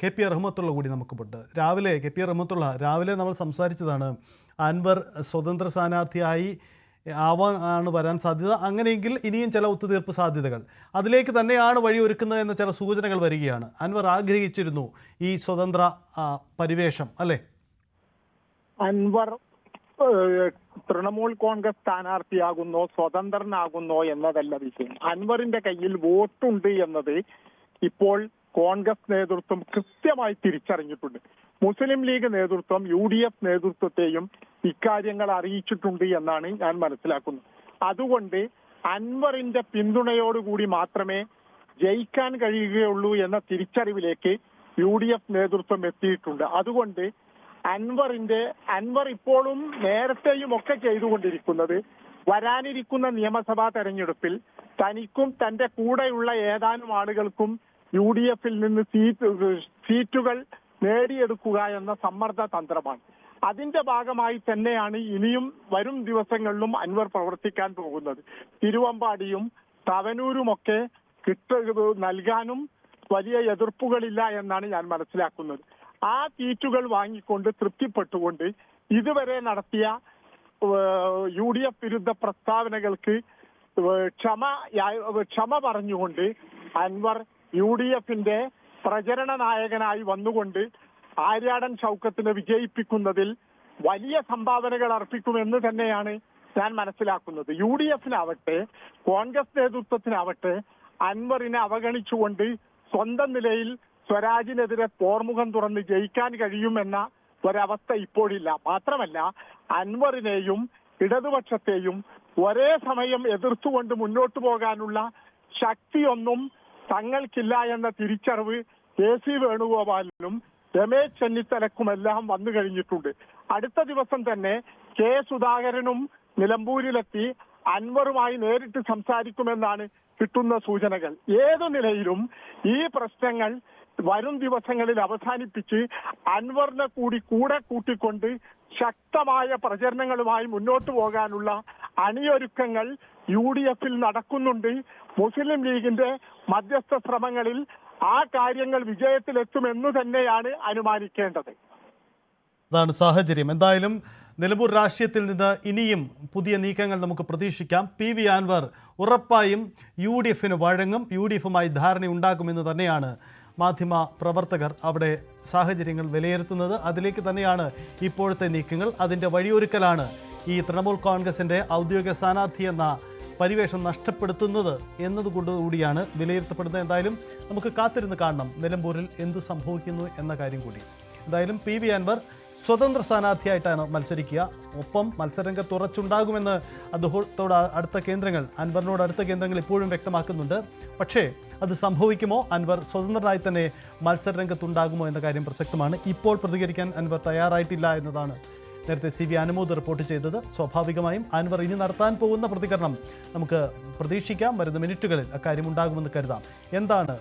K P Rahmatullah കൂടി നമുക്കുണ്ട്. രാവിലെ കെ പി റഹ്മത്തുള്ള രാവിലെ നമ്മൾ സംസാരിച്ചതാണ് അൻവർ സ്വതന്ത്ര സ്ഥാനാർത്ഥിയായി ആവാനാണ് വരാൻ സാധ്യത. അങ്ങനെയെങ്കിൽ ഇനിയും ചില ഒത്തുതീർപ്പ് സാധ്യതകൾ അതിലേക്ക് തന്നെയാണ് വഴിയൊരുക്കുന്നത് എന്ന ചില സൂചനകൾ വരികയാണ്. അൻവർ ആഗ്രഹിച്ചിരുന്നു ഈ സ്വതന്ത്ര പരിവേഷം, അല്ലേ? അൻവർ തൃണമൂൽ കോൺഗ്രസ് സ്ഥാനാർത്ഥിയാകുന്നോ സ്വതന്ത്രനാകുന്നോ എന്നതല്ല വിഷയം. അൻവറിന്റെ കയ്യിൽ വോട്ടുണ്ട് എന്നത് ഇപ്പോൾ കോൺഗ്രസ് നേതൃത്വം കൃത്യമായി തിരിച്ചറിഞ്ഞിട്ടുണ്ട്. മുസ്ലിം ലീഗ് നേതൃത്വം UDF നേതൃത്വത്തെയും ഇക്കാര്യങ്ങൾ അറിയിച്ചിട്ടുണ്ട് എന്നാണ് ഞാൻ മനസ്സിലാക്കുന്നത്. അതുകൊണ്ട് അൻവറിന്റെ പിന്തുണയോടുകൂടി മാത്രമേ ജയിക്കാൻ കഴിയുകയുള്ളൂ എന്ന തിരിച്ചറിവിലേക്ക് UDF നേതൃത്വം എത്തിയിട്ടുണ്ട്. അതുകൊണ്ട് അൻവർ ഇപ്പോഴും നേരത്തെയും ഒക്കെ ചെയ്തുകൊണ്ടിരിക്കുന്നത് വരാനിരിക്കുന്ന നിയമസഭാ തെരഞ്ഞെടുപ്പിൽ തനിക്കും തന്റെ കൂടെയുള്ള ഏതാനും ആളുകൾക്കും UDF-ൽ നിന്ന് സീറ്റുകൾ നേടിയെടുക്കുക എന്ന സമ്മർദ്ദ തന്ത്രമാണ്. അതിന്റെ ഭാഗമായി തന്നെയാണ് ഇനിയും വരും ദിവസങ്ങളിലും അൻവർ പ്രവർത്തിക്കാൻ പോകുന്നത്. തിരുവമ്പാടിയും തവനൂരുമൊക്കെ നൽകാനും വലിയ എതിർപ്പുകളില്ല എന്നാണ് ഞാൻ മനസ്സിലാക്കുന്നത്. ആ സീറ്റുകൾ വാങ്ങിക്കൊണ്ട് തൃപ്തിപ്പെട്ടുകൊണ്ട് ഇതുവരെ നടത്തിയ UDF വിരുദ്ധ പ്രസ്താവനകൾക്ക് ക്ഷമ പറഞ്ഞുകൊണ്ട് അൻവർ UDF-ന്റെ പ്രചരണ നായകനായി വന്നുകൊണ്ട് ആര്യാടൻ ഷൗക്കത്തിനെ വിജയിപ്പിക്കുന്നതിൽ വലിയ സംഭാവനകൾ അർപ്പിക്കുമെന്ന് തന്നെയാണ് ഞാൻ മനസ്സിലാക്കുന്നത്. UDF-നാവട്ടെ കോൺഗ്രസ് നേതൃത്വത്തിനാവട്ടെ അൻവറിനെ അവഗണിച്ചുകൊണ്ട് സ്വന്തം നിലയിൽ സ്വരാജിനെതിരെ പോർമുഖം തുറന്ന് ജയിക്കാൻ കഴിയുമെന്ന ഒരവസ്ഥ ഇപ്പോഴില്ല. മാത്രമല്ല അൻവറിനെയും ഇടതുപക്ഷത്തെയും ഒരേ സമയം എതിർത്തുകൊണ്ട് മുന്നോട്ടു പോകാനുള്ള ശക്തിയൊന്നും തങ്ങൾക്കില്ല എന്ന തിരിച്ചറിവ് KC വേണുഗോപാലിനും രമേശ് ചെന്നിത്തലക്കുമെല്ലാം വന്നു കഴിഞ്ഞിട്ടുണ്ട്. അടുത്ത ദിവസം തന്നെ K സുധാകരനും നിലമ്പൂരിലെത്തി അൻവറുമായി നേരിട്ട് സംസാരിക്കുമെന്നാണ് കിട്ടുന്ന സൂചനകൾ. ഏതു നിലയിലും ഈ പ്രശ്നങ്ങൾ വരും ദിവസങ്ങളിൽ അവസാനിപ്പിച്ച് അൻവറിനെ കൂടെ കൂട്ടിക്കൊണ്ട് ശക്തമായ പ്രചരണങ്ങളുമായി മുന്നോട്ട് പോകാനുള്ള അണിയൊരുക്കങ്ങൾ UDF-ൽ നടക്കുന്നുണ്ട്. മുസ്ലിം ലീഗിന്റെ മധ്യസ്ഥ ശ്രമങ്ങളിൽ ആ കാര്യങ്ങൾ വിജയത്തിലെത്തുമെന്ന് തന്നെയാണ് അനുമാനിക്കേണ്ടത്. അതാണ് സാഹചര്യം. എന്തായാലും നിലമ്പൂർ രാഷ്ട്രീയത്തിൽ നിന്ന് ഇനിയും പുതിയ നീക്കങ്ങൾ നമുക്ക് പ്രതീക്ഷിക്കാം. PV അൻവർ ഉറപ്പായും UDF-ന് വഴങ്ങും, UDF-മായി ധാരണയുണ്ടാകുമെന്ന് തന്നെയാണ് മാധ്യമ പ്രവർത്തകർ അവിടെ സാഹചര്യങ്ങൾ വിലയിരുത്തുന്നത്. അതിലേക്ക് തന്നെയാണ് ഇപ്പോഴത്തെ നീക്കങ്ങൾ. അതിൻ്റെ വഴിയൊരുക്കലാണ് ഈ തൃണമൂൽ കോൺഗ്രസിൻ്റെ ഔദ്യോഗിക സ്ഥാനാർത്ഥി എന്ന പരിവേഷം നഷ്ടപ്പെടുത്തുന്നത് എന്നതുകൊണ്ടുകൂടിയാണ് വിലയിരുത്തപ്പെടുന്നത്. എന്തായാലും നമുക്ക് കാത്തിരുന്ന് കാണണം നിലമ്പൂരിൽ എന്തു സംഭവിക്കുന്നു എന്ന കാര്യം കൂടി. എന്തായാലും PV അൻവർ സ്വതന്ത്ര സ്ഥാനാർത്ഥിയായിട്ടാണ് മത്സരിക്കുക. ഒപ്പം മത്സരരംഗത്ത് ഉറച്ചുണ്ടാകുമെന്ന് അൻവറിനോട് അടുത്ത കേന്ദ്രങ്ങൾ ഇപ്പോഴും വ്യക്തമാക്കുന്നുണ്ട്. പക്ഷേ അത് സംഭവിക്കുമോ, അൻവർ സ്വതന്ത്രനായി തന്നെ മത്സരരംഗത്തുണ്ടാകുമോ എന്ന കാര്യം പ്രസക്തമാണ്. ഇപ്പോൾ പ്രതികരിക്കാൻ അൻവർ തയ്യാറായിട്ടില്ല എന്നതാണ് നേരത്തെ CV അനുമോദ് റിപ്പോർട്ട് ചെയ്തത്. സ്വാഭാവികമായും അൻവർ ഇനി നടത്താൻ പോകുന്ന പ്രതികരണം നമുക്ക് പ്രതീക്ഷിക്കാം. വരുന്ന മിനിറ്റുകളിൽ അക്കാര്യം ഉണ്ടാകുമെന്ന് കരുതാം. എന്താണ്